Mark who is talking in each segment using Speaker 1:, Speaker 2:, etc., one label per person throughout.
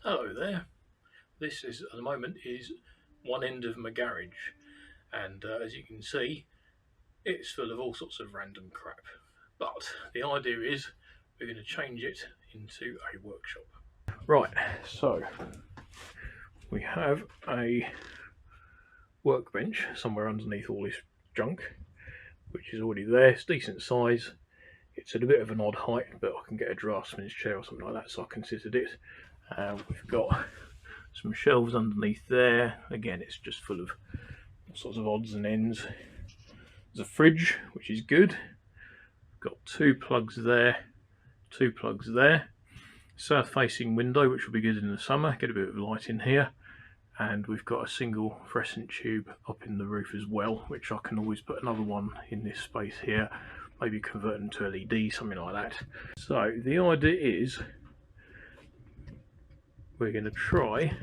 Speaker 1: Hello there. This is at the moment is one end of my garage, and as you can see, it's full of all sorts of random crap. But the idea is we're going to change it into a workshop. Right, so we have a workbench somewhere underneath all this junk, which is already there. It's decent size. It's at a bit of an odd height, but I can get a draftsman's chair or something like that, so I can sit at it. We've got some shelves underneath there. Again, it's just full of all sorts of odds and ends. There's a fridge, which is good. Got two plugs there, two plugs there. South-facing window, which will be good in the summer. Get a bit of light in here. And we've got a single fluorescent tube up in the roof as well, which I can always put another one in this space here. Maybe convert them to LED, something like that. So the idea is we're going to try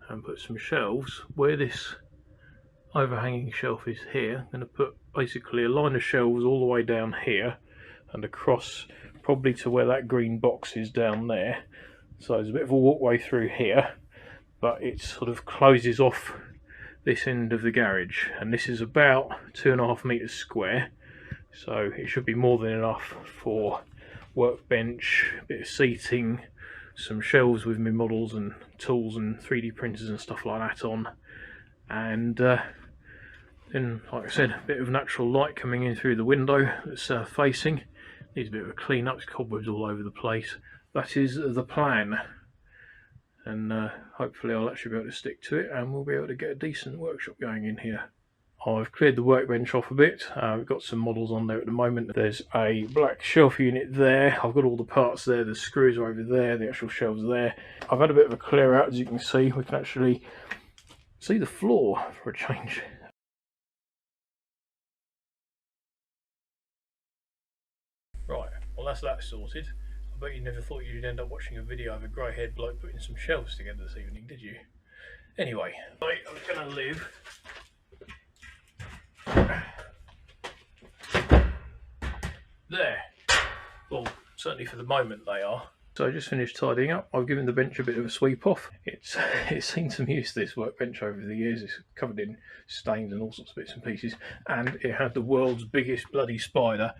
Speaker 1: and put some shelves where this overhanging shelf is here. I'm going to put basically a line of shelves all the way down here and across probably to where that green box is down there. So there's a bit of a walkway through here, but it sort of closes off this end of the garage, and this is about 2.5 meters square, so it should be more than enough for workbench, a bit of seating, some shelves with my models and tools and 3D printers and stuff like that on, and then, like I said, a bit of natural light coming in through the window that's south facing. Needs a bit of a clean up, there's cobwebs all over the place. That is the plan, and hopefully I'll actually be able to stick to it and we'll be able to get a decent workshop going in here. I've cleared the workbench off a bit. We've got some models on there at the moment. There's a black shelf unit there. I've got all the parts there. The screws are over there. The actual shelves there. I've had a bit of a clear out, as you can see. We can actually see the floor for a change. Right, well that's that sorted. I bet you never thought you'd end up watching a video of a grey-haired bloke putting some shelves together this evening, did you? Anyway, I'm going to live. There. Well, certainly for the moment they are. So I just finished tidying up. I've given the bench a bit of a sweep off. It's seen some use, this workbench, over the years. It's covered in stains and all sorts of bits and pieces. And it had the world's biggest bloody spider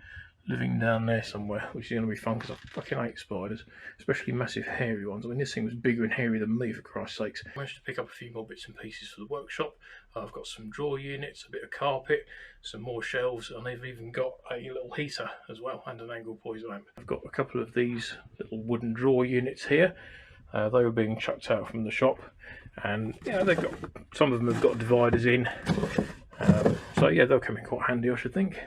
Speaker 1: living down there somewhere, which is going to be fun because I fucking hate spiders, especially massive hairy ones. I mean, this thing was bigger and hairy than me, for Christ's sakes. I managed to pick up a few more bits and pieces for the workshop. I've got some drawer units, a bit of carpet, some more shelves, and I've even got a little heater as well and an angle poise lamp. I've got a couple of these little wooden drawer units here. They were being chucked out from the shop, and yeah, they've got, some of them have got dividers in. So yeah, they'll come in quite handy, I should think.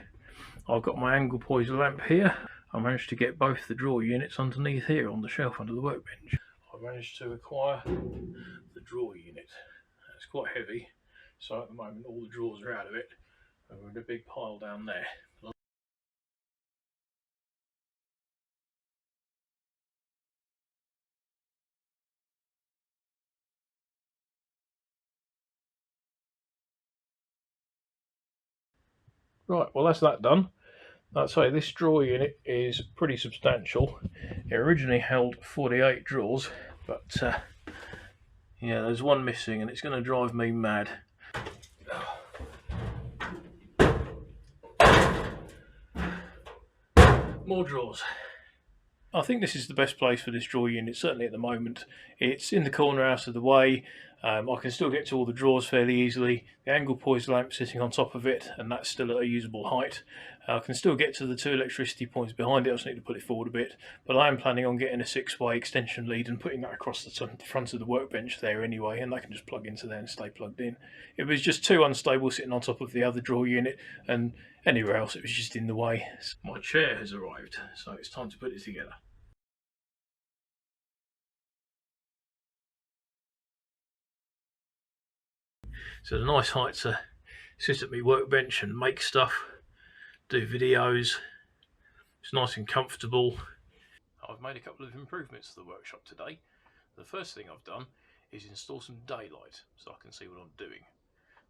Speaker 1: I've got my angle poise lamp here. I managed to get both the drawer units underneath here on the shelf under the workbench. I managed to acquire the drawer unit. It's quite heavy, so at the moment all the drawers are out of it, and we're in a big pile down there. Right, well that's that done. I'd say this drawer unit is pretty substantial. It originally held 48 drawers, but yeah, there's one missing and it's going to drive me mad. More drawers. I think this is the best place for this drawer unit, certainly at the moment. It's in the corner out of the way. I can still get to all the drawers fairly easily. The angle poise lamp sitting on top of it, and that's still at a usable height. I can still get to the two electricity points behind it. I just need to pull it forward a bit. But I am planning on getting a 6-way extension lead and putting that across the front of the workbench there anyway, and I can just plug into there and stay plugged in. It was just too unstable sitting on top of the other drawer unit, and anywhere else it was just in the way. My chair has arrived, so it's time to put it together. So the nice height to sit at my workbench and make stuff, do videos. It's nice and comfortable. I've made a couple of improvements to the workshop today. The first thing I've done is install some daylight so I can see what I'm doing.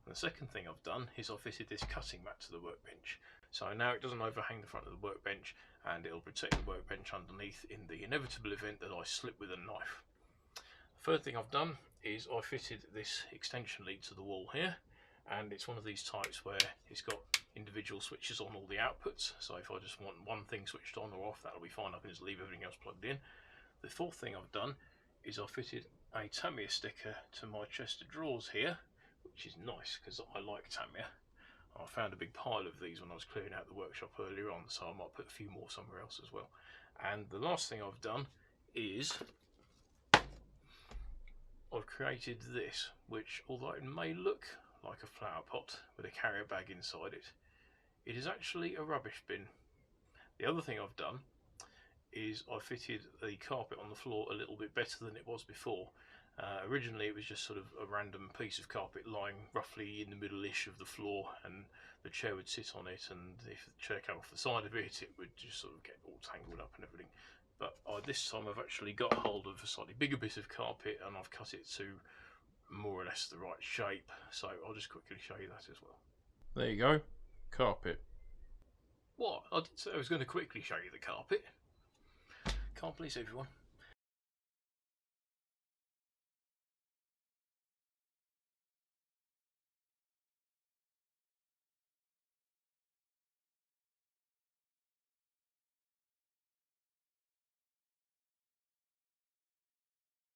Speaker 1: And the second thing I've done is I've fitted this cutting mat to the workbench. So now it doesn't overhang the front of the workbench, and it'll protect the workbench underneath in the inevitable event that I slip with a knife. The third thing I've done is I fitted this extension lead to the wall here, and it's one of these types where it's got individual switches on all the outputs, so if I just want one thing switched on or off, that'll be fine. I can just leave everything else plugged in. The fourth thing I've done is I've fitted a Tamiya sticker to my chest of drawers here, which is nice because I like Tamiya. I found a big pile of these when I was clearing out the workshop earlier on, so I might put a few more somewhere else as well. And the last thing I've done is I've created this, which, although it may look like a flower pot with a carrier bag inside it, it is actually a rubbish bin. The other thing I've done is I fitted the carpet on the floor a little bit better than it was before. Originally it was just sort of a random piece of carpet lying roughly in the middle-ish of the floor, and the chair would sit on it, and if the chair came off the side of it, it would just sort of get all tangled up and everything. But this time I've actually got hold of a slightly bigger bit of carpet, and I've cut it to more or less the right shape, so I'll just quickly show you that as well. There you go, carpet. What? I did say I was going to quickly show you the carpet. Can't please everyone.